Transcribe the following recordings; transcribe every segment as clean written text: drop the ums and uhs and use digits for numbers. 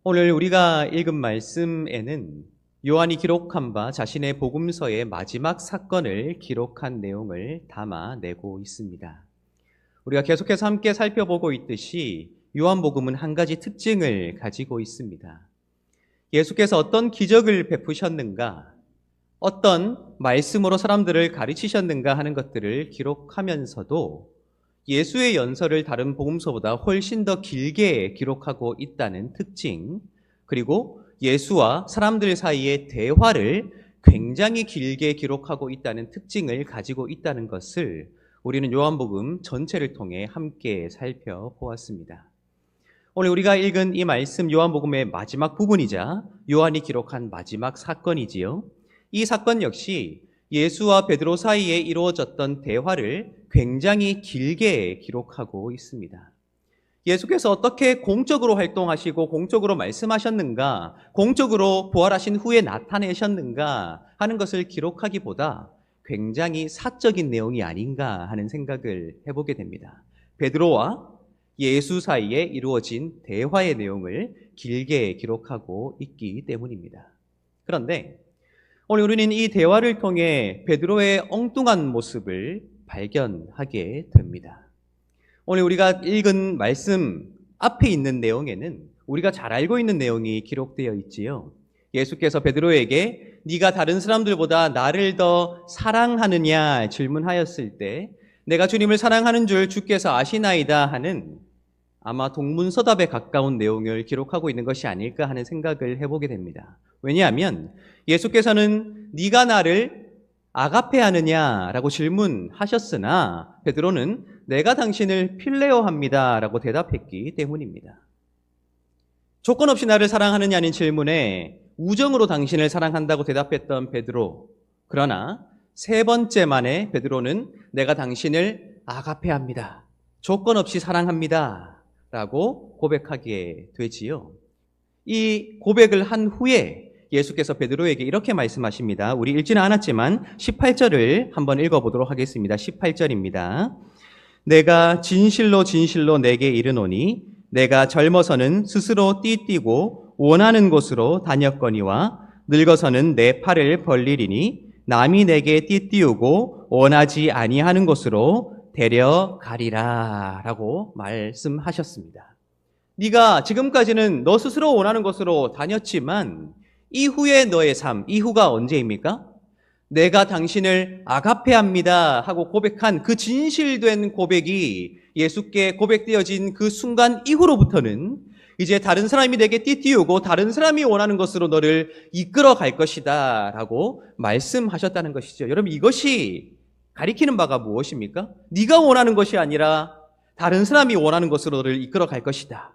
오늘 우리가 읽은 말씀에는 요한이 기록한 바 자신의 복음서의 마지막 사건을 기록한 내용을 담아내고 있습니다. 우리가 계속해서 함께 살펴보고 있듯이 요한복음은 한 가지 특징을 가지고 있습니다. 예수께서 어떤 기적을 베푸셨는가, 어떤 말씀으로 사람들을 가르치셨는가 하는 것들을 기록하면서도 예수의 연설을 다른 복음서보다 훨씬 더 길게 기록하고 있다는 특징, 그리고 예수와 사람들 사이의 대화를 굉장히 길게 기록하고 있다는 특징을 가지고 있다는 것을 우리는 요한복음 전체를 통해 함께 살펴보았습니다. 오늘 우리가 읽은 이 말씀 요한복음의 마지막 부분이자 요한이 기록한 마지막 사건이지요. 이 사건 역시 예수와 베드로 사이에 이루어졌던 대화를 굉장히 길게 기록하고 있습니다. 예수께서 어떻게 공적으로 활동하시고 공적으로 말씀하셨는가, 공적으로 부활하신 후에 나타내셨는가 하는 것을 기록하기보다 굉장히 사적인 내용이 아닌가 하는 생각을 해보게 됩니다. 베드로와 예수 사이에 이루어진 대화의 내용을 길게 기록하고 있기 때문입니다. 그런데 오늘 우리는 이 대화를 통해 베드로의 엉뚱한 모습을 발견하게 됩니다. 오늘 우리가 읽은 말씀 앞에 있는 내용에는 우리가 잘 알고 있는 내용이 기록되어 있지요. 예수께서 베드로에게 네가 다른 사람들보다 나를 더 사랑하느냐 질문하였을 때 내가 주님을 사랑하는 줄 주께서 아시나이다 하는 아마 동문서답에 가까운 내용을 기록하고 있는 것이 아닐까 하는 생각을 해보게 됩니다. 왜냐하면 예수께서는 네가 나를 아가페하느냐라고 질문하셨으나 베드로는 내가 당신을 필레오합니다라고 대답했기 때문입니다. 조건 없이 나를 사랑하느냐는 질문에 우정으로 당신을 사랑한다고 대답했던 베드로, 그러나 세 번째 만에 베드로는 내가 당신을 아가페합니다, 조건 없이 사랑합니다 라고 고백하게 되지요. 이 고백을 한 후에 예수께서 베드로에게 이렇게 말씀하십니다. 우리 읽지는 않았지만 18절을 한번 읽어보도록 하겠습니다. 18절입니다. 내가 진실로 진실로 내게 이르노니 내가 젊어서는 스스로 띠뛰고 원하는 곳으로 다녔거니와 늙어서는 내 팔을 벌리리니 남이 내게 띠띠우고 원하지 아니하는 곳으로 데려가리라 라고 말씀하셨습니다. 네가 지금까지는 너 스스로 원하는 곳으로 다녔지만 이후의 너의 삶, 이후가 언제입니까? 내가 당신을 아가페합니다 하고 고백한 그 진실된 고백이 예수께 고백되어진 그 순간 이후로부터는 이제 다른 사람이 내게 띠띠우고 다른 사람이 원하는 것으로 너를 이끌어 갈 것이다 라고 말씀하셨다는 것이죠. 여러분, 이것이 가리키는 바가 무엇입니까? 네가 원하는 것이 아니라 다른 사람이 원하는 것으로 너를 이끌어 갈 것이다.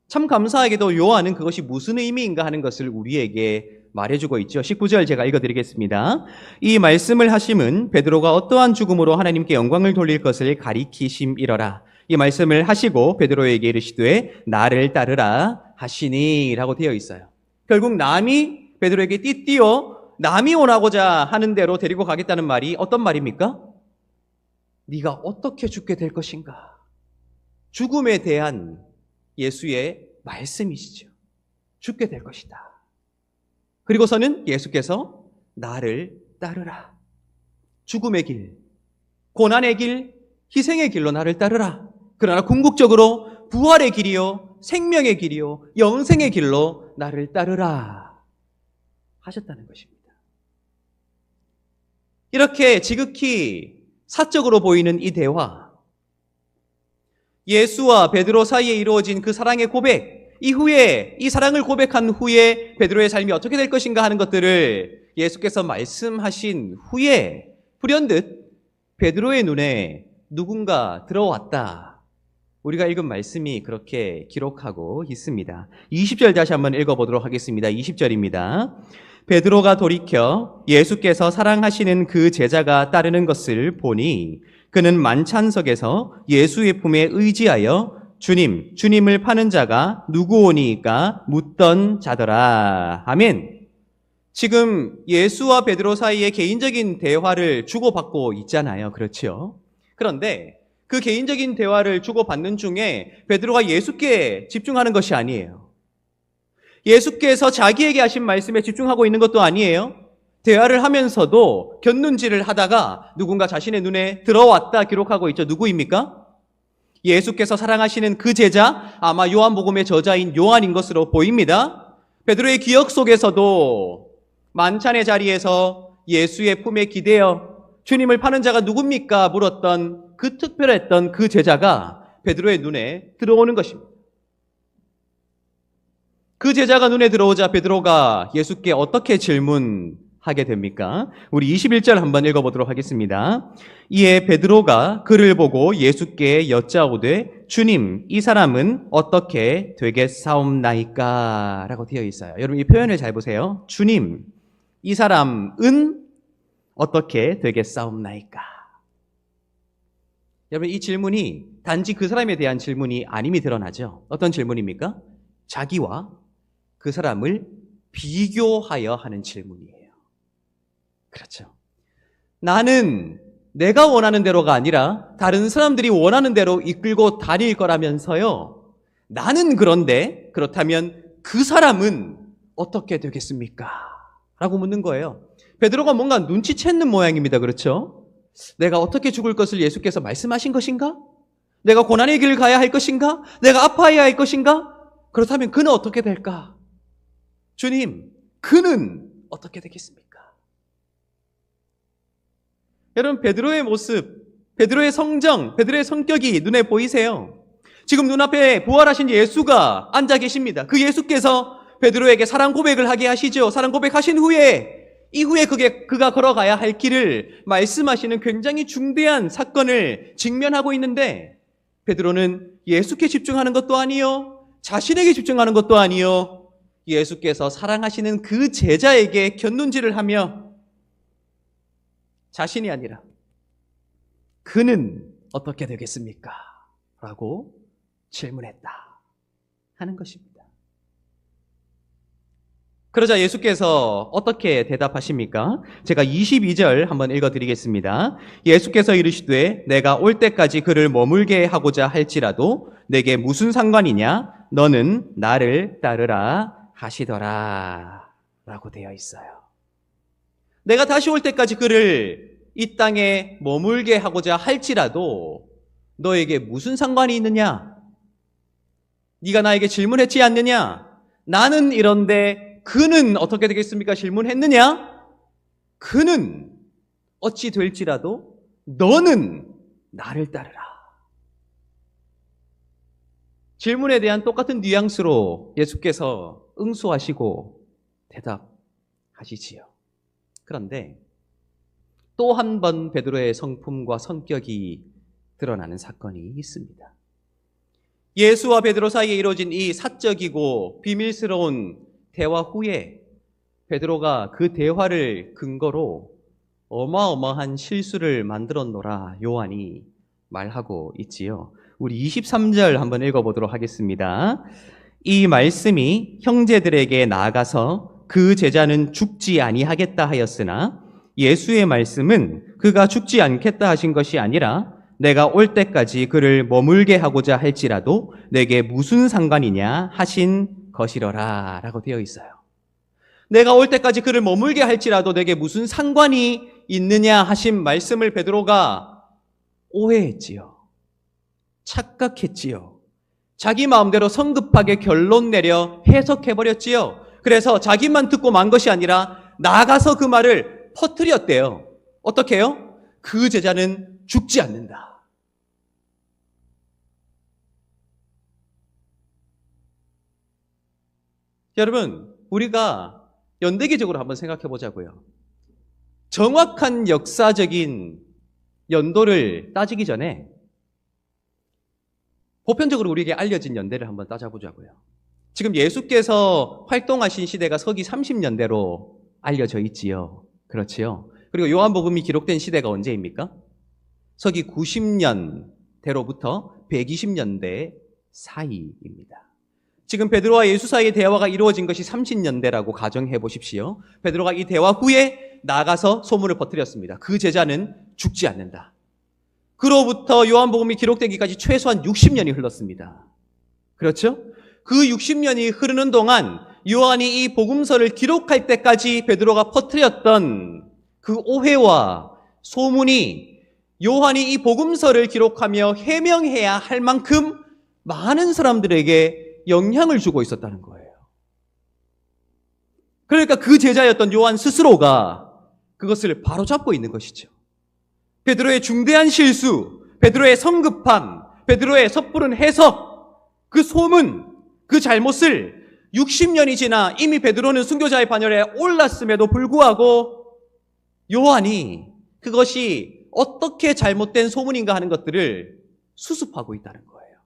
참 감사하게도 요한은 그것이 무슨 의미인가 하는 것을 우리에게 말해주고 있죠. 19절 제가 읽어드리겠습니다. 이 말씀을 하심은 베드로가 어떠한 죽음으로 하나님께 영광을 돌릴 것을 가리키심이러라. 이 말씀을 하시고 베드로에게 이르시되 나를 따르라 하시니 라고 되어 있어요. 결국 남이 베드로에게 띠띠어 남이 원하고자 하는 대로 데리고 가겠다는 말이 어떤 말입니까? 네가 어떻게 죽게 될 것인가? 죽음에 대한 예수의 말씀이시죠. 죽게 될 것이다. 그리고서는 예수께서 나를 따르라. 죽음의 길, 고난의 길, 희생의 길로 나를 따르라. 그러나 궁극적으로 부활의 길이요, 생명의 길이요, 영생의 길로 나를 따르라 하셨다는 것입니다. 이렇게 지극히 사적으로 보이는 이 대화, 예수와 베드로 사이에 이루어진 그 사랑의 고백, 이후에 이 사랑을 고백한 후에 베드로의 삶이 어떻게 될 것인가 하는 것들을 예수께서 말씀하신 후에 불현듯 베드로의 눈에 누군가 들어왔다. 우리가 읽은 말씀이 그렇게 기록하고 있습니다. 20절 다시 한번 읽어보도록 하겠습니다. 20절입니다. 베드로가 돌이켜 예수께서 사랑하시는 그 제자가 따르는 것을 보니 그는 만찬석에서 예수의 품에 의지하여 주님을 파는 자가 누구오니까 묻던 자더라. 아멘. 지금 예수와 베드로 사이의 개인적인 대화를 주고받고 있잖아요. 그렇죠? 그런데 그 개인적인 대화를 주고받는 중에 베드로가 예수께 집중하는 것이 아니에요. 예수께서 자기에게 하신 말씀에 집중하고 있는 것도 아니에요. 대화를 하면서도 곁눈질을 하다가 누군가 자신의 눈에 들어왔다 기록하고 있죠. 누구입니까? 예수께서 사랑하시는 그 제자, 아마 요한복음의 저자인 요한인 것으로 보입니다. 베드로의 기억 속에서도 만찬의 자리에서 예수의 품에 기대어 주님을 파는 자가 누굽니까? 물었던 그 특별했던 그 제자가 베드로의 눈에 들어오는 것입니다. 그 제자가 눈에 들어오자 베드로가 예수께 어떻게 질문하게 됩니까? 우리 21절 한번 읽어보도록 하겠습니다. 이에 베드로가 그를 보고 예수께 여짜오되 주님, 이 사람은 어떻게 되겠사옵나이까? 라고 되어 있어요. 여러분 이 표현을 잘 보세요. 주님, 이 사람은 어떻게 되겠사옵나이까? 여러분 이 질문이 단지 그 사람에 대한 질문이 아님이 드러나죠. 어떤 질문입니까? 자기와 그 사람을 비교하여 하는 질문이에요. 그렇죠. 나는 내가 원하는 대로가 아니라 다른 사람들이 원하는 대로 이끌고 다닐 거라면서요. 나는 그런데 그렇다면 그 사람은 어떻게 되겠습니까? 라고 묻는 거예요. 베드로가 뭔가 눈치챘는 모양입니다. 그렇죠? 내가 어떻게 죽을 것을 예수께서 말씀하신 것인가? 내가 고난의 길을 가야 할 것인가? 내가 아파해야 할 것인가? 그렇다면 그는 어떻게 될까? 주님, 그는 어떻게 되겠습니까? 여러분, 베드로의 모습, 베드로의 성정, 베드로의 성격이 눈에 보이세요? 지금 눈앞에 부활하신 예수가 앉아 계십니다. 그 예수께서 베드로에게 사랑 고백을 하게 하시죠. 사랑 고백하신 후에 이후에 그가 걸어가야 할 길을 말씀하시는 굉장히 중대한 사건을 직면하고 있는데 베드로는 예수께 집중하는 것도 아니요, 자신에게 집중하는 것도 아니요, 예수께서 사랑하시는 그 제자에게 곁눈질을 하며 자신이 아니라 그는 어떻게 되겠습니까? 라고 질문했다 하는 것입니다. 그러자 예수께서 어떻게 대답하십니까? 제가 22절 한번 읽어드리겠습니다. 예수께서 이르시되 내가 올 때까지 그를 머물게 하고자 할지라도 내게 무슨 상관이냐? 너는 나를 따르라 하시더라 라고 되어 있어요. 내가 다시 올 때까지 그를 이 땅에 머물게 하고자 할지라도 너에게 무슨 상관이 있느냐? 네가 나에게 질문했지 않느냐? 나는 이런데 그는 어떻게 되겠습니까? 질문했느냐? 그는 어찌 될지라도 너는 나를 따르라. 질문에 대한 똑같은 뉘앙스로 예수께서 응수하시고 대답하시지요. 그런데 또 한 번 베드로의 성품과 성격이 드러나는 사건이 있습니다. 예수와 베드로 사이에 이루어진 이 사적이고 비밀스러운 대화 후에 베드로가 그 대화를 근거로 어마어마한 실수를 만들었노라 요한이 말하고 있지요. 우리 23절 한번 읽어보도록 하겠습니다. 이 말씀이 형제들에게 나아가서 그 제자는 죽지 아니하겠다 하였으나 예수의 말씀은 그가 죽지 않겠다 하신 것이 아니라 내가 올 때까지 그를 머물게 하고자 할지라도 내게 무슨 상관이냐 하신 것이러라 라고 되어 있어요. 내가 올 때까지 그를 머물게 할지라도 내게 무슨 상관이 있느냐 하신 말씀을 베드로가 오해했지요. 착각했지요. 자기 마음대로 성급하게 결론 내려 해석해버렸지요. 그래서 자기만 듣고 만 것이 아니라 나가서 그 말을 퍼뜨렸대요. 어떻게 해요? 그 제자는 죽지 않는다. 여러분, 우리가 연대기적으로 한번 생각해 보자고요. 정확한 역사적인 연도를 따지기 전에 보편적으로 우리에게 알려진 연대를 한번 따져보자고요. 지금 예수께서 활동하신 시대가 서기 30년대로 알려져 있지요. 그렇지요. 그리고 요한복음이 기록된 시대가 언제입니까? 서기 90년대로부터 120년대 사이입니다. 지금 베드로와 예수 사이의 대화가 이루어진 것이 30년대라고 가정해 보십시오. 베드로가 이 대화 후에 나가서 소문을 퍼뜨렸습니다. 그 제자는 죽지 않는다. 그로부터 요한복음이 기록되기까지 최소한 60년이 흘렀습니다. 그렇죠? 그 60년이 흐르는 동안 요한이 이 복음서를 기록할 때까지 베드로가 퍼뜨렸던 그 오해와 소문이 요한이 이 복음서를 기록하며 해명해야 할 만큼 많은 사람들에게 영향을 주고 있었다는 거예요. 그러니까 그 제자였던 요한 스스로가 그것을 바로잡고 있는 것이죠. 베드로의 중대한 실수, 베드로의 성급함, 베드로의 섣부른 해석, 그 소문, 그 잘못을 60년이 지나 이미 베드로는 순교자의 반열에 올랐음에도 불구하고 요한이 그것이 어떻게 잘못된 소문인가 하는 것들을 수습하고 있다는 거예요.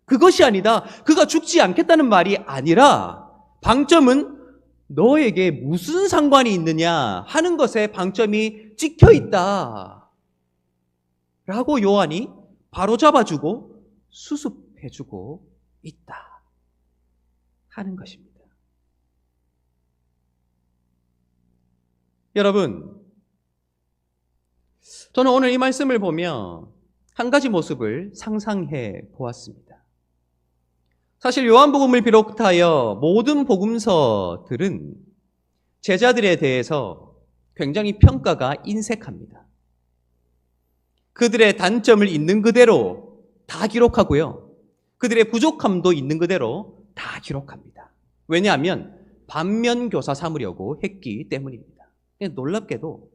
그것이 아니다. 그가 죽지 않겠다는 말이 아니라 방점은 너에게 무슨 상관이 있느냐 하는 것에 방점이 찍혀 있다. 라고 요한이 바로잡아주고 수습해주고 있다 하는 것입니다. 여러분, 저는 오늘 이 말씀을 보며 한 가지 모습을 상상해 보았습니다. 사실 요한복음을 비롯하여 모든 복음서들은 제자들에 대해서 굉장히 평가가 인색합니다. 그들의 단점을 있는 그대로 다 기록하고요. 그들의 부족함도 있는 그대로 다 기록합니다. 왜냐하면 반면교사 삼으려고 했기 때문입니다. 놀랍게도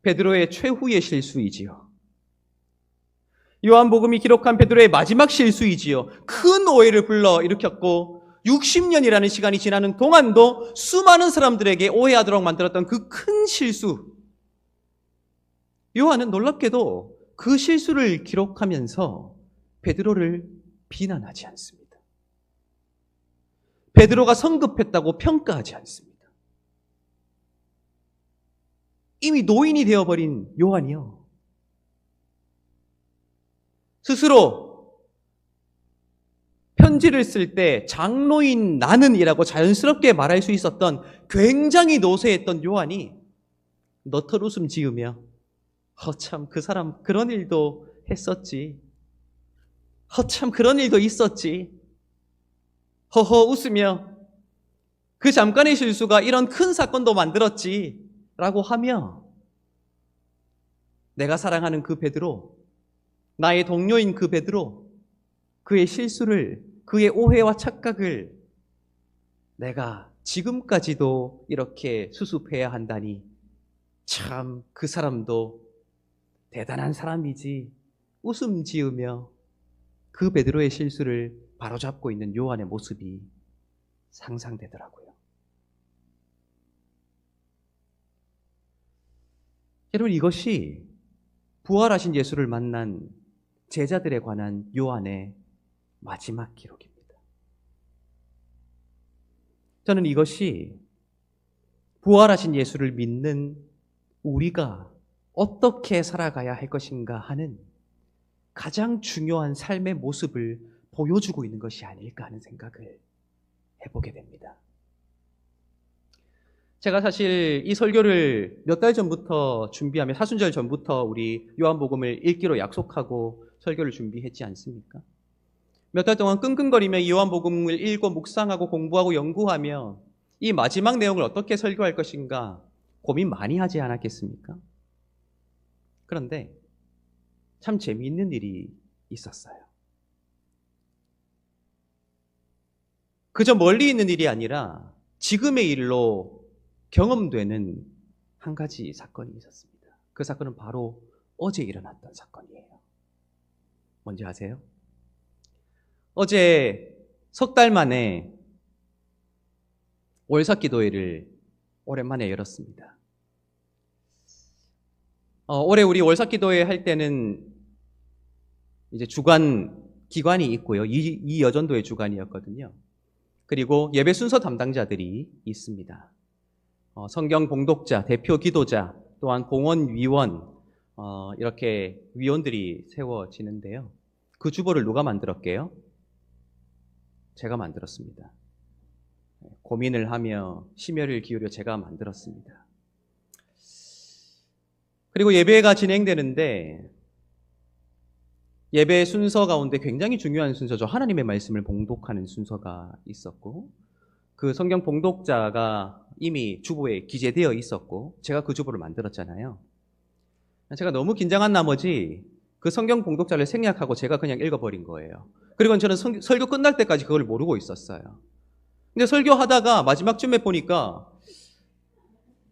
베드로의 최후의 실수이지요. 요한복음이 기록한 베드로의 마지막 실수이지요. 큰 오해를 불러일으켰고 60년이라는 시간이 지나는 동안도 수많은 사람들에게 오해하도록 만들었던 그 큰 실수. 요한은 놀랍게도 그 실수를 기록하면서 베드로를 비난하지 않습니다. 베드로가 성급했다고 평가하지 않습니다. 이미 노인이 되어버린 요한이요. 스스로 편지를 쓸 때 장로인 나는이라고 자연스럽게 말할 수 있었던 굉장히 노쇠했던 요한이 너털 웃음 지으며 참 그 사람 그런 일도 했었지. 참 그런 일도 있었지. 허허 웃으며 그 잠깐의 실수가 이런 큰 사건도 만들었지 라고 하며 내가 사랑하는 그 베드로, 나의 동료인 그 베드로, 그의 실수를, 그의 오해와 착각을 내가 지금까지도 이렇게 수습해야 한다니 참 그 사람도 대단한 사람이지 웃음 지으며 그 베드로의 실수를 바로잡고 있는 요한의 모습이 상상되더라고요. 여러분, 이것이 부활하신 예수를 만난 제자들에 관한 요한의 마지막 기록입니다. 저는 이것이 부활하신 예수를 믿는 우리가 어떻게 살아가야 할 것인가 하는 가장 중요한 삶의 모습을 보여주고 있는 것이 아닐까 하는 생각을 해보게 됩니다. 제가 사실 이 설교를 몇 달 전부터 준비하며 사순절 전부터 우리 요한복음을 읽기로 약속하고 설교를 준비했지 않습니까? 몇 달 동안 끙끙거리며 이 요한복음을 읽고 묵상하고 공부하고 연구하며 이 마지막 내용을 어떻게 설교할 것인가 고민 많이 하지 않았겠습니까? 그런데 참 재미있는 일이 있었어요. 그저 멀리 있는 일이 아니라 지금의 일로 경험되는 한 가지 사건이 있었습니다. 그 사건은 바로 어제 일어났던 사건이에요. 뭔지 아세요? 어제 석 달 만에 월삭기도회를 오랜만에 열었습니다. 올해 우리 월삭기도회 할 때는 이제 주간 기관이 있고요. 이 여전도의 주간이었거든요. 그리고 예배 순서 담당자들이 있습니다. 성경 봉독자, 대표 기도자, 또한 봉헌위원, 이렇게 위원들이 세워지는데요. 그 주보를 누가 만들었게요? 제가 만들었습니다. 고민을 하며 심혈을 기울여 제가 만들었습니다. 그리고 예배가 진행되는데 예배 순서 가운데 굉장히 중요한 순서죠. 하나님의 말씀을 봉독하는 순서가 있었고 그 성경 봉독자가 이미 주보에 기재되어 있었고 제가 그 주보를 만들었잖아요. 제가 너무 긴장한 나머지 그 성경 봉독자를 생략하고 제가 그냥 읽어버린 거예요. 그리고 저는 설교 끝날 때까지 그걸 모르고 있었어요. 근데 설교하다가 마지막쯤에 보니까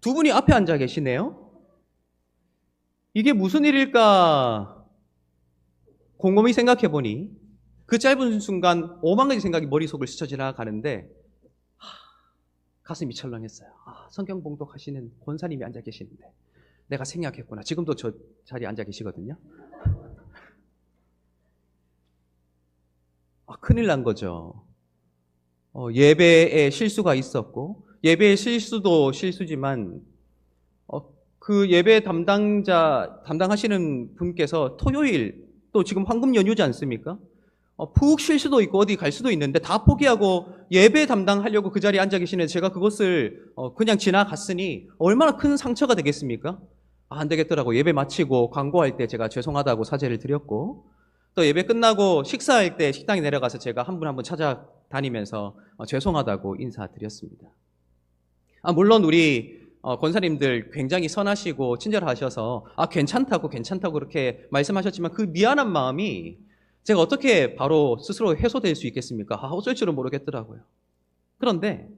두 분이 앞에 앉아 계시네요. 이게 무슨 일일까 곰곰이 생각해 보니 그 짧은 순간 5만 가지 생각이 머릿속을 스쳐 지나가는데 가슴이 철렁했어요. 성경 봉독하시는 권사님이 앉아 계시는데 내가 생략했구나. 지금도 저 자리에 앉아 계시거든요. 큰일 난 거죠. 예배에 실수가 있었고 예배의 실수도 실수지만 그 예배 담당하시는 분께서 토요일 또 지금 황금 연휴지 않습니까? 푹 쉴 수도 있고 어디 갈 수도 있는데 다 포기하고 예배 담당하려고 그 자리에 앉아 계시는데 제가 그것을 그냥 지나갔으니 얼마나 큰 상처가 되겠습니까? 안 되겠더라고. 예배 마치고 광고할 때 제가 죄송하다고 사죄를 드렸고 또 예배 끝나고 식사할 때 식당에 내려가서 제가 한 분 한 분 찾아다니면서 죄송하다고 인사드렸습니다. 물론 우리 권사님들 굉장히 선하시고 친절하셔서 괜찮다고 그렇게 말씀하셨지만 그 미안한 마음이 제가 어떻게 바로 스스로 해소될 수 있겠습니까? 어쩔 줄은 모르겠더라고요. 그런데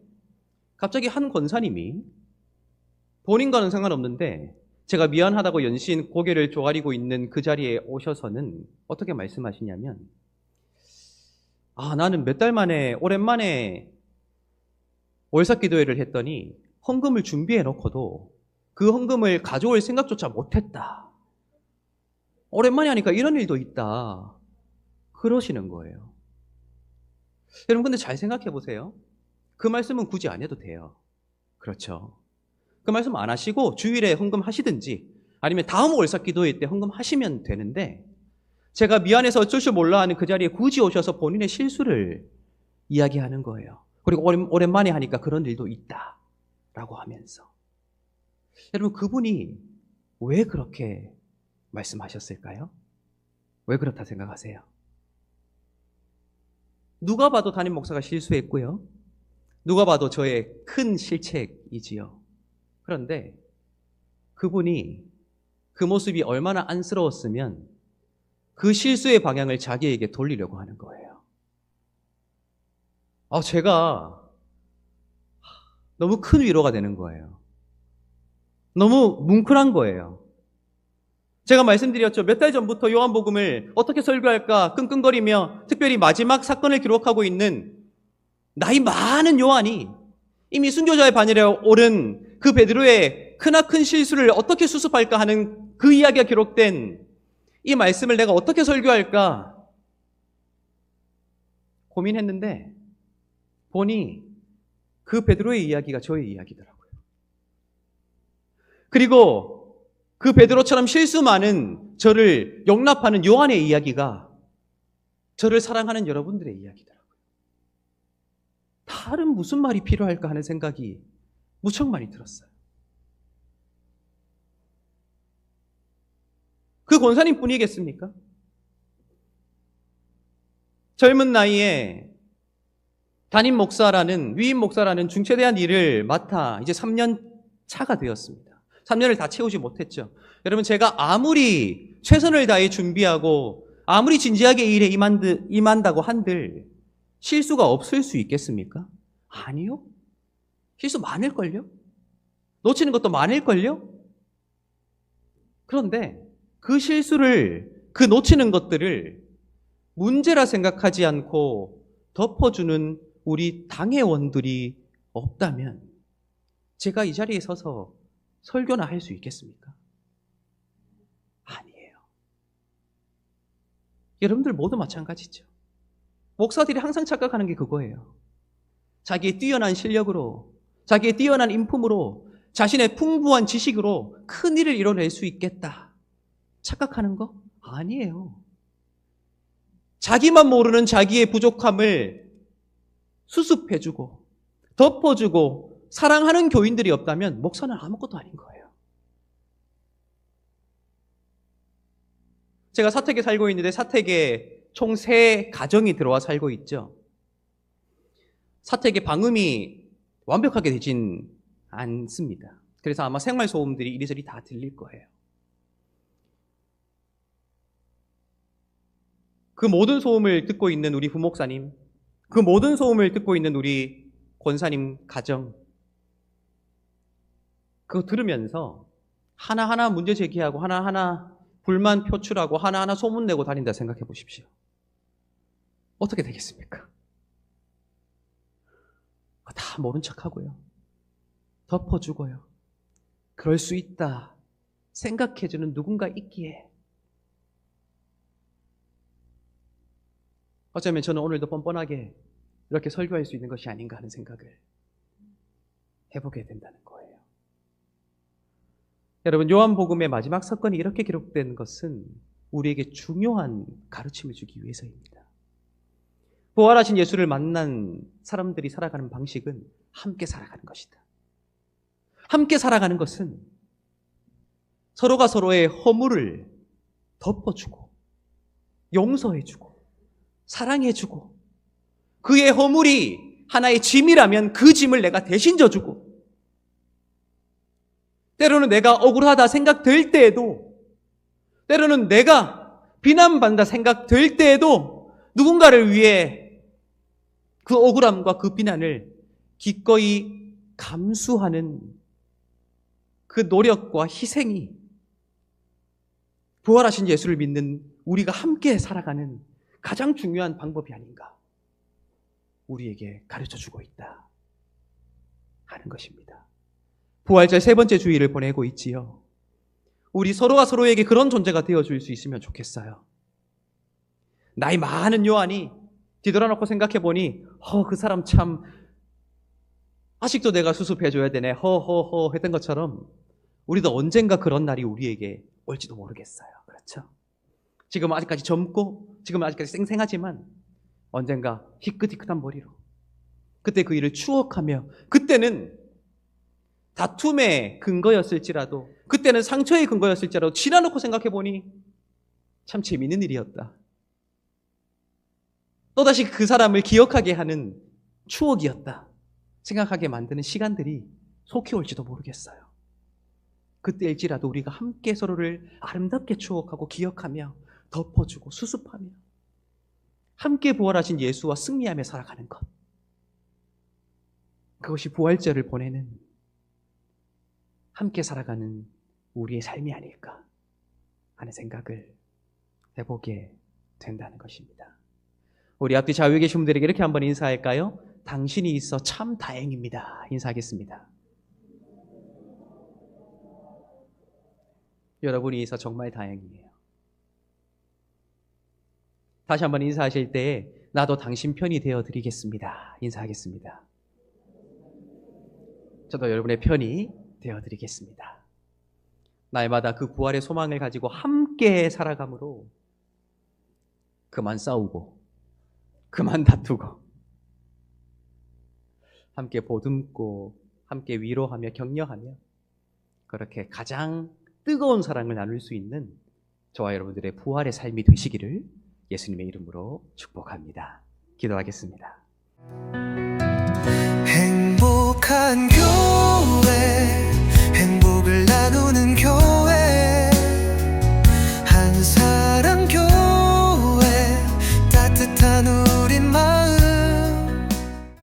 갑자기 한 권사님이 본인과는 상관없는데 제가 미안하다고 연신 고개를 조아리고 있는 그 자리에 오셔서는 어떻게 말씀하시냐면 나는 몇 달 만에 오랜만에 월삭기도회를 했더니 헌금을 준비해 놓고도 그 헌금을 가져올 생각조차 못했다. 오랜만에 하니까 이런 일도 있다. 그러시는 거예요. 여러분 근데 잘 생각해 보세요. 그 말씀은 굳이 안 해도 돼요. 그렇죠. 그 말씀 안 하시고 주일에 헌금 하시든지 아니면 다음 월삭기도회 때 헌금 하시면 되는데 제가 미안해서 어쩔 줄 몰라 하는 그 자리에 굳이 오셔서 본인의 실수를 이야기하는 거예요. 그리고 오랜만에 하니까 그런 일도 있다 라고 하면서 여러분 그분이 왜 그렇게 말씀하셨을까요? 왜 그렇다 생각하세요? 누가 봐도 담임 목사가 실수했고요. 누가 봐도 저의 큰 실책이지요. 그런데 그분이 그 모습이 얼마나 안쓰러웠으면 그 실수의 방향을 자기에게 돌리려고 하는 거예요. 제가 너무 큰 위로가 되는 거예요. 너무 뭉클한 거예요. 제가 말씀드렸죠. 몇 달 전부터 요한복음을 어떻게 설교할까 끙끙거리며 특별히 마지막 사건을 기록하고 있는 나이 많은 요한이 이미 순교자의 반열에 오른 그 베드로의 크나큰 실수를 어떻게 수습할까 하는 그 이야기가 기록된 이 말씀을 내가 어떻게 설교할까 고민했는데 보니 그 베드로의 이야기가 저의 이야기더라고요. 그리고 그 베드로처럼 실수 많은 저를 용납하는 요한의 이야기가 저를 사랑하는 여러분들의 이야기더라고요. 다른 무슨 말이 필요할까 하는 생각이 무척 많이 들었어요. 그 권사님 뿐이겠습니까? 젊은 나이에 담임 목사라는 위임 목사라는 중체대한 일을 맡아 이제 3년 차가 되었습니다. 3년을 다 채우지 못했죠. 여러분 제가 아무리 최선을 다해 준비하고 아무리 진지하게 일에 임한다고 한들 실수가 없을 수 있겠습니까? 아니요. 실수 많을걸요? 놓치는 것도 많을걸요? 그런데 그 실수를, 그 놓치는 것들을 문제라 생각하지 않고 덮어주는 우리 당회원들이 없다면 제가 이 자리에 서서 설교나 할 수 있겠습니까? 아니에요. 여러분들 모두 마찬가지죠. 목사들이 항상 착각하는 게 그거예요. 자기의 뛰어난 실력으로, 자기의 뛰어난 인품으로, 자신의 풍부한 지식으로 큰 일을 이뤄낼 수 있겠다. 착각하는 거? 아니에요. 자기만 모르는 자기의 부족함을 수습해주고 덮어주고 사랑하는 교인들이 없다면 목사는 아무것도 아닌 거예요. 제가 사택에 살고 있는데 사택에 총 3가정이 들어와 살고 있죠. 사택의 방음이 완벽하게 되진 않습니다. 그래서 아마 생활소음들이 이리저리 다 들릴 거예요. 그 모든 소음을 듣고 있는 우리 부목사님, 그 모든 소음을 듣고 있는 우리 권사님 가정, 그거 들으면서 하나하나 문제 제기하고 하나하나 불만 표출하고 하나하나 소문내고 다닌다 생각해 보십시오. 어떻게 되겠습니까? 다 모른 척하고요. 덮어주고요. 그럴 수 있다 생각해주는 누군가 있기에 어쩌면 저는 오늘도 뻔뻔하게 이렇게 설교할 수 있는 것이 아닌가 하는 생각을 해보게 된다는 거예요. 여러분, 요한복음의 마지막 사건이 이렇게 기록된 것은 우리에게 중요한 가르침을 주기 위해서입니다. 부활하신 예수를 만난 사람들이 살아가는 방식은 함께 살아가는 것이다. 함께 살아가는 것은 서로가 서로의 허물을 덮어주고 용서해주고 사랑해주고 그의 허물이 하나의 짐이라면 그 짐을 내가 대신 져주고 때로는 내가 억울하다 생각될 때에도 때로는 내가 비난받는다 생각될 때에도 누군가를 위해 그 억울함과 그 비난을 기꺼이 감수하는 그 노력과 희생이 부활하신 예수를 믿는 우리가 함께 살아가는 가장 중요한 방법이 아닌가 우리에게 가르쳐주고 있다 하는 것입니다. 부활절 세 번째 주일을 보내고 있지요. 우리 서로가 서로에게 그런 존재가 되어줄 수 있으면 좋겠어요. 나이 많은 요한이 뒤돌아놓고 생각해보니 그 사람 참 아직도 내가 수습해줘야 되네 허허허 했던 것처럼 우리도 언젠가 그런 날이 우리에게 올지도 모르겠어요. 그렇죠? 지금은 아직까지 젊고 지금은 아직까지 쌩쌩하지만 언젠가 희끗희끗한 머리로 그때 그 일을 추억하며 그때는 다툼의 근거였을지라도 그때는 상처의 근거였을지라도 지나놓고 생각해보니 참 재미있는 일이었다. 또다시 그 사람을 기억하게 하는 추억이었다 생각하게 만드는 시간들이 속히 올지도 모르겠어요. 그때일지라도 우리가 함께 서로를 아름답게 추억하고 기억하며 덮어주고 수습하며 함께 부활하신 예수와 승리하며 살아가는 것, 그것이 부활절을 보내는 함께 살아가는 우리의 삶이 아닐까 하는 생각을 해보게 된다는 것입니다. 우리 앞뒤 좌우에 계신 분들에게 이렇게 한번 인사할까요? 당신이 있어 참 다행입니다. 인사하겠습니다. 여러분이 있어 정말 다행이에요. 다시 한번 인사하실 때에 나도 당신 편이 되어드리겠습니다. 인사하겠습니다. 저도 여러분의 편이 되어드리겠습니다. 날마다 그 부활의 소망을 가지고 함께 살아감으로 그만 싸우고 그만 다투고 함께 보듬고 함께 위로하며 격려하며 그렇게 가장 뜨거운 사랑을 나눌 수 있는 저와 여러분들의 부활의 삶이 되시기를 예수님의 이름으로 축복합니다. 기도하겠습니다.